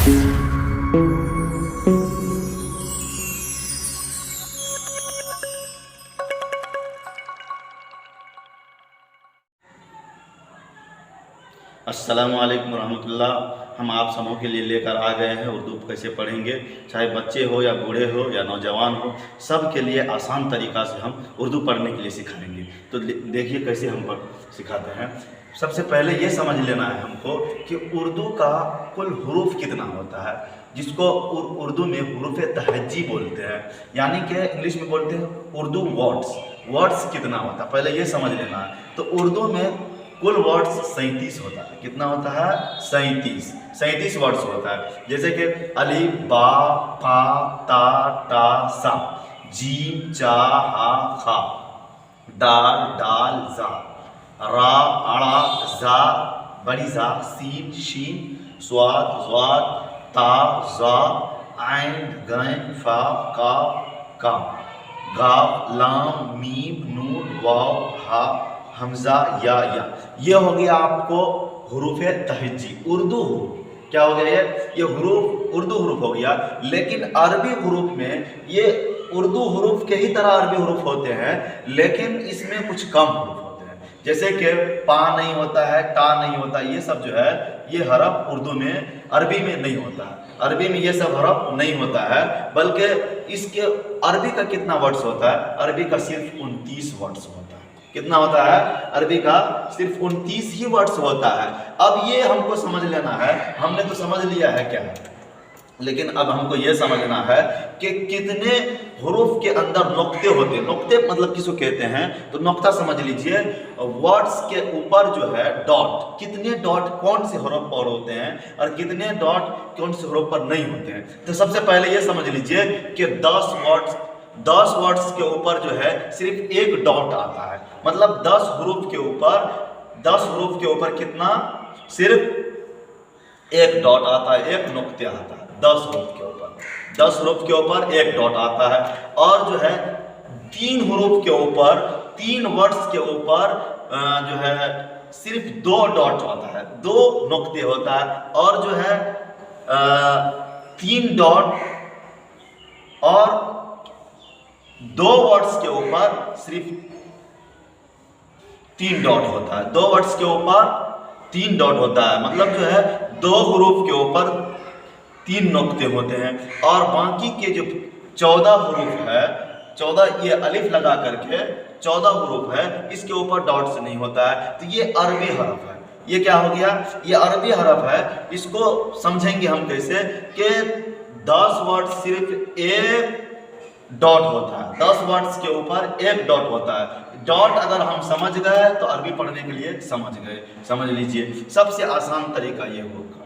अस्सलामुअलैकुम रहमतुल्लाह। हम आप सबों के लिए लेकर आ गए हैं उर्दू कैसे पढ़ेंगे, चाहे बच्चे हो या बूढ़े हो या नौजवान हो, सब के लिए आसान तरीक़ा से हम उर्दू पढ़ने के लिए सिखाएंगे। तो देखिए कैसे हम सिखाते हैं। सबसे पहले ये समझ लेना है हमको कि उर्दू का कुल हुरूफ कितना होता है, जिसको उर्दू में हुरूफ तहज्जी बोलते हैं, यानी कि इंग्लिश में बोलते हैं उर्दू वर्ड्स कितना होता है, पहले ये समझ लेना है। तो उर्दू में कुल वर्ड्स 37 होता है। कितना होता है? 37 वर्ड्स होता है। जैसे कि अलिफ, बा, फा, ता, टा, सा, जीम, चा, हा, खा, दाल, डाल, जा, रा, अड़ा, जा, बड़ी जा, सीन, शीन, स्वाद, ज़्वाद, ता, जा, आइन, गैन, फा, काफ, काफ, गाफ, लाम, मीम, नून, वाव, हा, हमजा, या। ये हो गया आपको हुरूफ तहज्जी, उर्दू हुरूफ। क्या हो गया ये हुरूफ उर्दू हुरूफ हो गया। लेकिन अरबी हुरूफ में ये उर्दू हुरूफ के ही तरह अरबी हुरूफ होते हैं, लेकिन इसमें कुछ कम हुरूफ होते हैं। जैसे कि पा नहीं होता है, टा नहीं होता, ये सब जो है ये हरफ उर्दू में अरबी में नहीं होता है। अरबी में ये सब हरफ नहीं होता है, बल्कि इसके अरबी का कितना वर्ड्स होता है? अरबी का सिर्फ 29 वर्ड्स होता है। कितना होता है? अरबी का सिर्फ 29 ही वर्ड्स होता है। अब ये हमको समझ लेना है, हमने तो समझ लिया है क्या है, लेकिन अब हमको ये समझना है कि कितने हुरूफ के अंदर नुक्ते होते हैं। नुक्ते मतलब किसको कहते हैं? तो नुक्ता समझ लीजिए, वर्ड्स के ऊपर जो है डॉट, कितने डॉट कौन से हुरूफ पर होते हैं और कितने डॉट कौन से हुरूफ पर नहीं होते हैं। तो सबसे पहले ये समझ लीजिए कि 10 वर्ड्स के ऊपर जो है सिर्फ एक डॉट आता है। मतलब 10 हुरूफ के ऊपर कितना? सिर्फ एक डॉट आता है, एक नुक्ते आता है। 10 हुरूफ के ऊपर एक डॉट आता है। और जो है 3 हुरूफ के ऊपर, 3 वर्ड्स के ऊपर जो है सिर्फ 2 डॉट होता है, 2 नुक्ते होता है। और जो है 3 डॉट और 2 वर्ड्स के ऊपर सिर्फ 3 डॉट होता है। 2 वर्ड्स के ऊपर 3 डॉट होता है, मतलब जो है 2 हुरूफ के ऊपर 3 नुक्ते होते हैं। और बाकी के जो 14 हुरूफ है, 14 ये अलिफ लगा करके 14 हुरूफ है, इसके ऊपर डॉट से नहीं होता है। तो ये अरबी हरफ है। ये क्या हो गया? ये अरबी हरफ है। इसको समझेंगे हम कैसे कि 10 वर्ड सिर्फ एक डॉट होता है, 10 वर्ड्स के ऊपर एक डॉट होता है। डॉट अगर हम समझ गए तो अरबी पढ़ने के लिए समझ गए। समझ लीजिए, सबसे आसान तरीका ये होगा।